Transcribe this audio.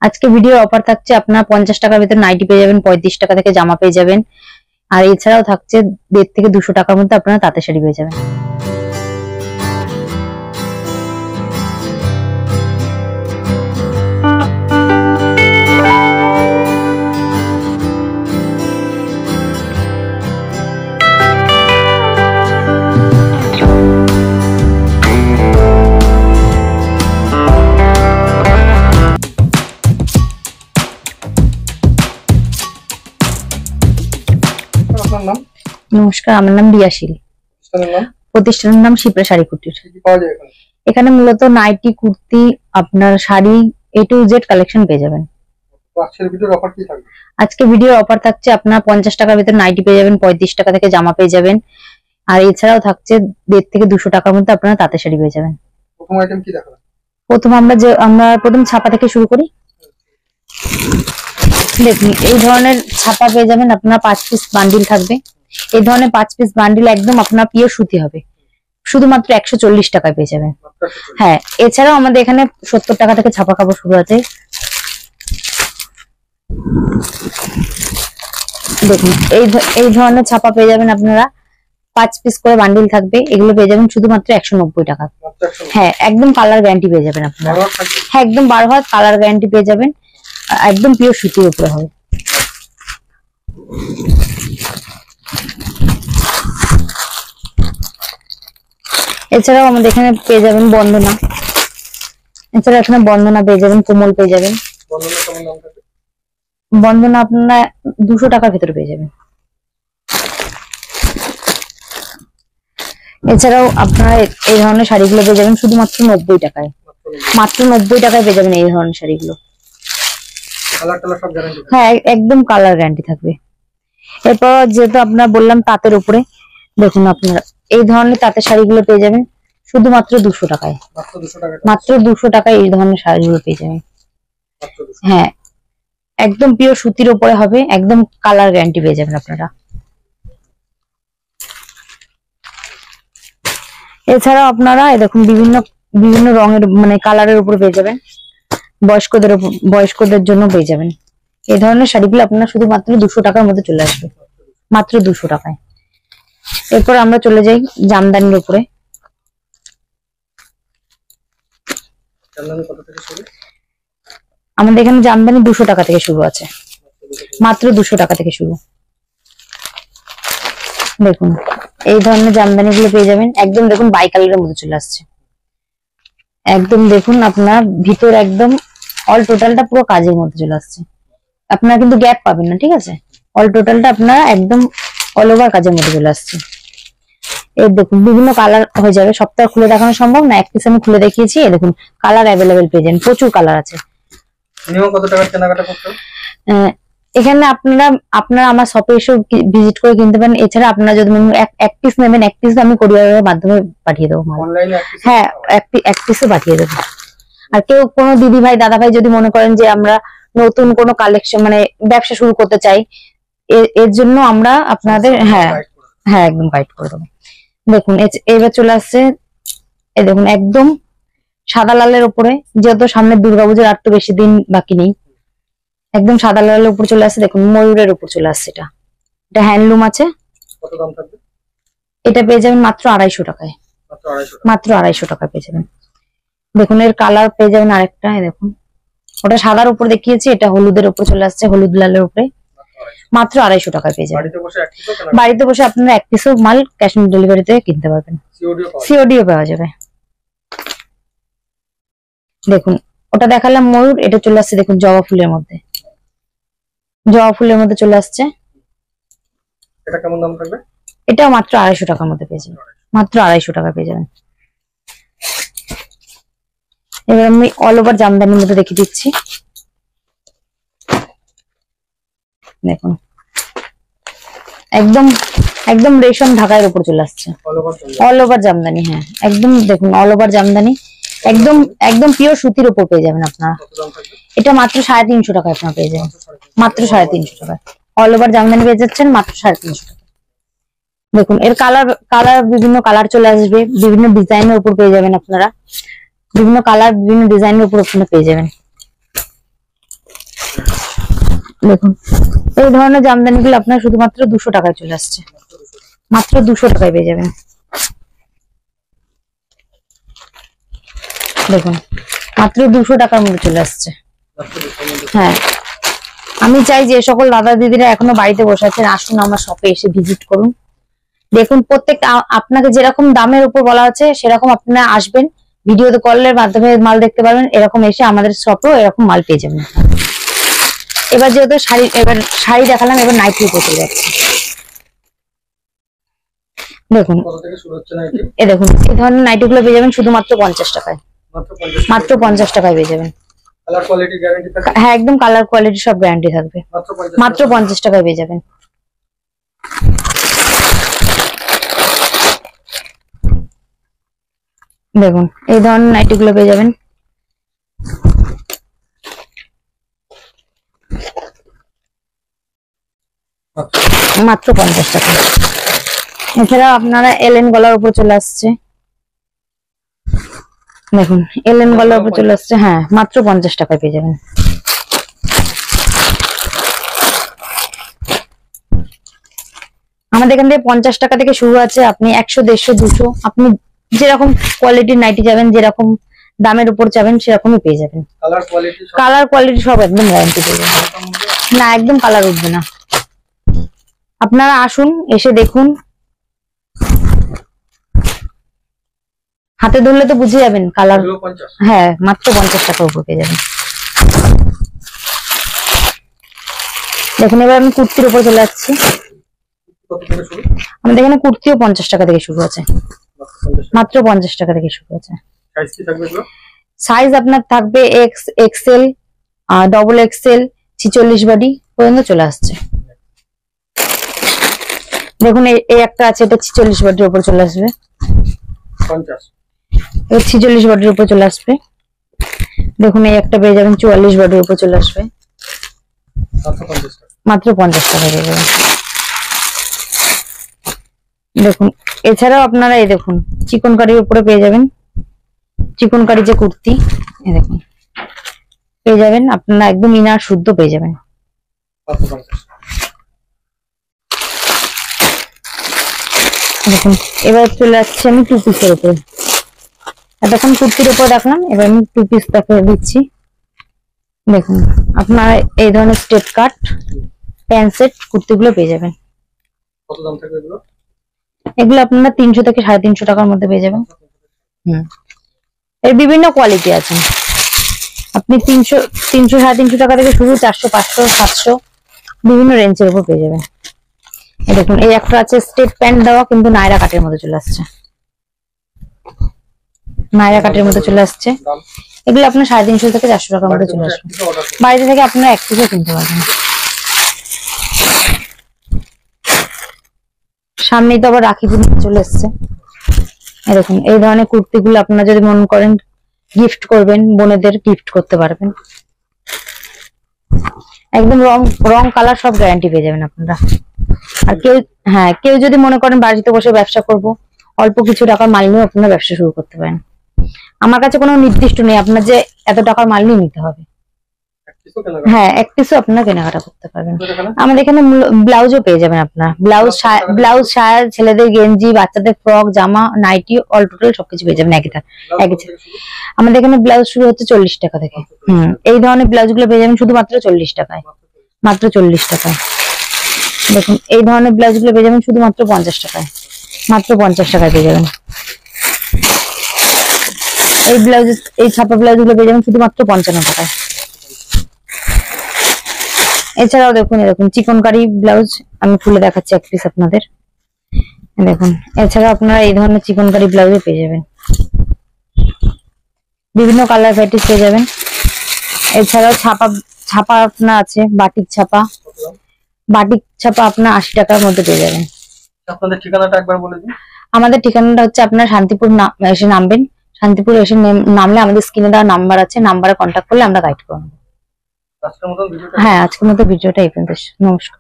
আজকে video offer থাকছে, আপনার 50 টাকার ভিতরে নাইটি পেয়ে যাবেন, 35 টাকা থেকে জামা পেয়ে যাবেন। আর এছাড়াও থাকছে 1.5 থেকে 200 টাকার মধ্যে আপনারা তাঁতের শাড়ি পেয়ে যাবেন। নমস্কার, আমার নাম রিয়াশিল। প্রতিষ্ঠানের নাম শিপ্রা শাড়ি কুটির। এখানে মূলত নাইটি, কুর্তি, আপনার sari A to Z collection পেয়ে যাবেন। আজকে ভিডিও অফার থাকছে, আপনার 50 টাকার ভিতরে নাইটি পেয়ে যাবেন, 35 টাকা থেকে জামা পেয়ে যাবেন। আর এছাড়াও থাকছে 1.5 থেকে 200 টাকার মধ্যে আপনারা তাঁতের শাড়ি পেয়ে যাবেন। প্রথম আমরা প্রথম ছাপা থেকে শুরু করি। দেখুন, এই ধরনের ছাপা পেয়ে যাবেন আপনারা, 5 পিস বান্ডিল থাকবে। এই ধরনের 5 পিস বান্ডিল একদম আপনার পিওর সুতি হবে, শুধুমাত্র 140 টাকায় পেয়ে যাবেন। হ্যাঁ, এছাড়াও আমাদের এখানে 70 টাকা থেকে ছাপা কাপড় শুরু আছে। দেখুন, এই ধরনের ছাপা পেয়ে যাবেন আপনারা, 5 পিস করে বান্ডিল থাকবে। এগুলো পেয়ে যাবেন শুধুমাত্র 190 টাকা। হ্যাঁ, একদম কালার গ্যারান্টি পেয়ে যাবেন আপনারা। হ্যাঁ, একদম 12 হাত কালার গ্যারান্টি পেয়ে যাবেন, একদম পিওর সুতির উপরে হবে। এছাড়াও আমাদের এখানে পেয়ে যাবেন বন্দনা। এছাড়া এখানে বন্দনা পেয়ে যাবেন, কোমল পেয়ে যাবেন। বন্দনা আপনারা 200 টাকার ভিতরে পেয়ে যাবেন। এছাড়াও আপনারা এই ধরনের শাড়িগুলো পেয়ে যাবেন শুধুমাত্র 90 টাকায়। মাত্র 90 টাকায় পেয়ে যাবেন এই ধরনের শাড়িগুলো। হ্যাঁ, একদম কালার গ্যারান্টি থাকবে। এরপর যেহেতু আপনারা বললাম তাঁতের উপরে, দেখুন আপনারা এই ধরনের তাঁতের শাড়িগুলো পেয়ে যাবেন শুধুমাত্র 200 টাকায়। মাত্র 200 টাকায় এই ধরনের শাড়িগুলো পেয়ে যাবেন। হ্যাঁ, একদম পিওর সুতির উপরে হবে, একদম কালার গ্যারান্টি পেয়ে যাবেন আপনারা। এছাড়াও আপনারা দেখুন বিভিন্ন রঙের মানে কালারের উপরে পেয়ে যাবেন, বয়স্কদের জন্য পেয়ে যাবেন। এই ধরনের শাড়িগুলো আপনারা শুধুমাত্র 200 টাকার মধ্যে চলে আসবে, মাত্র 200 টাকায়। এরপর আমরা চলে যাই জামদানির উপরে। আমাদের এখানে জামদানি 200 টাকা থেকে শুরু আছে, মাত্র 200 টাকা থেকে শুরু। দেখুন, এই ধরনের জামদানি গুলো পেয়ে যাবেন, একদম দেখুন বাই কালারের মধ্যে চলে আসছে। একদম দেখুন আপনার ভিতর একদম অল টোটালটা পুরো কাজের মধ্যে চলে আসছে। আপনারা কিন্তু গ্যাপ পাবেন না, ঠিক আছে? অল টোটালটা আপনারা একদম অল ওভার কাজের মধ্যে চলে আসছে। এই দেখুন বিভিন্ন কালার হয়ে যাবে, সবটা খুলে দেখানো সম্ভব না, এক পিস আমি খুলে দেখিয়েছি। এই দেখুন কালার অ্যাভেলেবেল পেয়ে যাবেন, প্রচুর কালার আছে। কত টাকা কেনাকাটা করতে? এখানে আপনারা আমার শপে এসে ভিজিট করে কিনতে পারেন। এছাড়া আপনারা যদি এক পিস নেবেন, এক পিস আমি কোরিয়ারের মাধ্যমে পাঠিয়ে দেবো। হ্যাঁ, এক পিসও পাঠিয়ে দেবো। আর কেউ কোনো দিদি ভাই দাদা ভাই যদি মনে করেন যে আমরা নতুন কোনো কালেকশন মানে ব্যবসা শুরু করতে চাই, এর জন্য আমরা আপনাদের হ্যাঁ একদম গাইড করে দেবো। দেখুন এবার চলে আসছে, এই দেখুন একদম সাদা লালের উপরে, যেহেতু সামনে দুর্গাপূজার আর তো বেশি দিন বাকি নেই, একদম সাদা লালের উপর চলে আসছে। দেখুন ময়ূরের উপর চলে আসছে, এটা হ্যান্ডলুম আছে। কত দাম থাকবে? এটা পেয়ে যাবেন মাত্র 250 টাকায়। মাত্র 250 টাকায় পেয়ে যাবেন। দেখুন এর কালার পেয়ে যাবেন আরেকটা, দেখুন ওটা সাদার উপর দেখিয়েছি, এটা হলুদের উপর চলে আসছে, হলুদ লালের উপরে। মাত্র 250 টাকায় পেয়ে যাবেন। বাড়িতে বসে আপনারা এক পিসও মাল ক্যাশ অন ডেলিভারিতে কিনতে পারবেন, সিওডিও পাওয়া যাবে। দেখুন ওটা দেখালাম ময়ূর, এটা চলে আসছে দেখুন জবা ফুলের মধ্যে, জবা ফুলের মধ্যে চলে আসছে। এটা কেমন দাম থাকবে? এটাও মাত্র 250 টাকার মধ্যে পেয়ে যাবেন, মাত্র 250 টাকা পেয়ে যাবেন। এবার আমি অল ওভার জামদানির মধ্যে দেখিয়ে দিচ্ছি। দেখুন একদম রেশম ঢাকার উপর চলে আসছে, অল ওভার জামদানি। হ্যাঁ, একদম দেখুন অল ওভার জামদানি, একদম পিওর সুতির উপর পেয়ে যাবেন আপনারা। এটা মাত্র 350 টাকা আপনারা পেয়ে যাবেন, মাত্র 350 টাকা। অল ওভার জামদানি পেয়ে যাচ্ছেন মাত্র 350 টাকা। দেখুন এর কালার বিভিন্ন কালার চলে আসবে, বিভিন্ন ডিজাইনের উপর পেয়ে যাবেন আপনারা, বিভিন্ন কালার বিভিন্ন ডিজাইনের উপর আপনারা পেয়ে যাবেন। দেখুন এই ধরনের জামদানি গুলো আপনার শুধুমাত্র 200 টাকায় চলে আসছে, মাত্র 200 টাকায় পেয়ে যাবেন। দেখুন মাত্র 200 টাকার মধ্যে চলে আসছে। হ্যাঁ, আমি চাই যে সকল দাদা দিদিরা এখনো বাড়িতে বসে আছেন, আসুন আমার শপে এসে ভিজিট করুন। দেখুন প্রত্যেকটা আপনাকে যেরকম দামের উপর বলা আছে সেরকম আপনারা আসবেন, ভিডিও কলের মাধ্যমে মাল দেখতে পারবেন, এরকম এসে আমাদের শপেও এরকম মাল পেয়ে যাবেন। এবার যেহেতু শাড়ি দেখালাম, এবার নাইটি উপর চলে যাচ্ছে। দেখুন দেখুন এই ধরনের নাইটি গুলো পেয়ে যাবেন শুধুমাত্র 50 টাকায়, মাত্র 50 টাকায় পেয়ে যাবেন। হ্যাঁ একদম কালার কোয়ালিটি সব গ্যারান্টি থাকবে, মাত্র 50 টাকায় পেয়ে যাবেন। দেখুন এই ধরনের নাইটি গুলো পেয়ে যাবেন মাত্র 50 টাকা। এছাড়া আপনারা এলএন গলার উপর চলে আসছে, দেখুন এলএন গলার উপর চলে আসছে, হ্যাঁ মাত্র 50 টাকায় পেয়ে যাবেন। আমাদের এখান থেকে 50 টাকা থেকে শুরু আছে, আপনি 100, 150, 200 আপনি যেরকম কোয়ালিটির নাইটি যাবেন, যেরকম দামের উপর চাবেন সেরকমই পেয়ে যাবেন। কালার কোয়ালিটি সব একদম গ্যারান্টি পেয়ে যাবেন, না একদম কালার উঠবে না। আপনারা আসুন, এসে দেখুন, হাতে ধরলে তো বুঝে যাবেন কালার। হ্যাঁ মাত্র 50 টাকার উপর পেয়ে যাবেন। দেখুন এবার আমি কুর্তির উপর চলে যাচ্ছি। আমাদের এখানে কুর্তিও 50 টাকা থেকে শুরু আছে, মাত্র 50 টাকা থেকে শুরু আছে। সাইজ আপনার থাকবে X, XL, double XL, 46 body পর্যন্ত চলে আসছে। দেখুন এই একটা আছে, এটা 46 বডির উপর চলে আসবে, 46 বডির উপর চলে আসবে। দেখুন এই একটা পেয়ে যাবেন 44 বডির উপর চলে আসবে, মাত্র 50 টাকা পেয়ে যাবেন। দেখুন এছাড়াও আপনারা এই দেখুন চিকনকারির উপরে পেয়ে যাবেন, চিকনকারি যে কুর্তি এই দেখুন পেয়ে যাবেন, আপনারা একদম ইনার শুদ্ধ পেয়ে যাবেন। দেখুন এবার চলে আসছে আমি 2 পিসের উপরে, এতক্ষণ কুর্তির উপর দেখলাম, এবার আমি 2 পিস দেখে দিচ্ছি। দেখুন আপনারা এই ধরনের স্টেট কাট প্যান্ট সেট কুর্তিগুলো পেয়ে যাবেন। কত দাম থাকবে এগুলো? এগুলো আপনারা 300 থেকে 350 টাকার মধ্যে পেয়ে যাবেন। এর বিভিন্ন কোয়ালিটি আছে, আপনি 300, 350 টাকা থেকে শুরু, 400, 500, 700 বিভিন্ন রেঞ্জের উপর পেয়ে যাবেন। এই দেখুন এই একটা আছে স্টেপ প্যান্ট দেওয়া, কিন্তু নায়রা কাটের মধ্যে চলে আসছে, নায়রা কাটের মধ্যে চলে আসছে। এগুলো আপনার 350 থেকে 400 টাকার মধ্যে চলে আসবে। বাড়িতে থেকে আপনারা এক পিসও কিনতে পারবেন। সামনেই তো আবার রাখি পূর্ণিমা চলে এসছে। দেখুন এই ধরনের কুর্তিগুলো আপনারা যদি মনে করেন গিফট করবেন, বোনেদের গিফট করতে পারবেন। একদম রং কালার সব গ্যারান্টি পেয়ে যাবেন আপনারা। আর কেউ যদি মনে করেন বাড়িতে বসে ব্যবসা করব, অল্প কিছু টাকার মাল নিয়ে আপনারা ব্যবসা শুরু করতে পারেন। আমার কাছে কোনো নির্দিষ্ট নেই আপনার যে এত টাকার মাল নিয়ে নিতে হবে। হ্যাঁ এক পিসও আপনারা কেনাকাটা করতে পারবেন। আমাদের এখানে ব্লাউজও পেয়ে যাবেন, আপনার ব্লাউজ, শাড়ি, ছেলেদের গেঞ্জি, বাচ্চাদের ফ্রক, জামা, নাইটি, অল টোটাল সবকিছু পেয়ে যাবেন একই। আমাদের এখানে ব্লাউজ শুরু হচ্ছে 40 টাকা থেকে। এই ধরনের ব্লাউজ গুলো পেয়ে যাবেন শুধুমাত্র 40 টাকায়, মাত্র 40 টাকায়। দেখুন এই ধরনের ব্লাউজ গুলো পেয়ে যাবেন শুধুমাত্র 50 টাকায়, মাত্র 50 টাকায় পেয়ে যাবেন। এই ব্লাউজ, এই ছাপা ব্লাউজ গুলো পেয়ে যাবেন শুধুমাত্র 55 টাকায়। এছাড়াও দেখুন এরকম চিকনকারি ব্লাউজ আমি খুলে দেখাচ্ছি এক পিস আপনাদের। দেখুন এছাড়াও আপনারা এই ধরনের চিকনকারি ব্লাউজও পেয়ে যাবেন, বিভিন্ন কালার ভ্যারাইটিস পেয়ে যাবেন। এছাড়াও ছাপা আপনার আছে, বাটিক ছাপা আপনার 80 টাকার মধ্যে পেয়ে যাবেন। আপনাদের ঠিকানাটা একবার বলে দিন। আমাদের ঠিকানাটা হচ্ছে আপনার শান্তিপুর এসে নামবেন, শান্তিপুর এসে নামলে আমাদের স্ক্রিনে দেওয়া নাম্বার আছে, নাম্বারে কন্ট্যাক্ট করলে আমরা গাইড করবো। হ্যাঁ আজকের মতো ভিডিওটা এই পর্যন্ত। নমস্কার।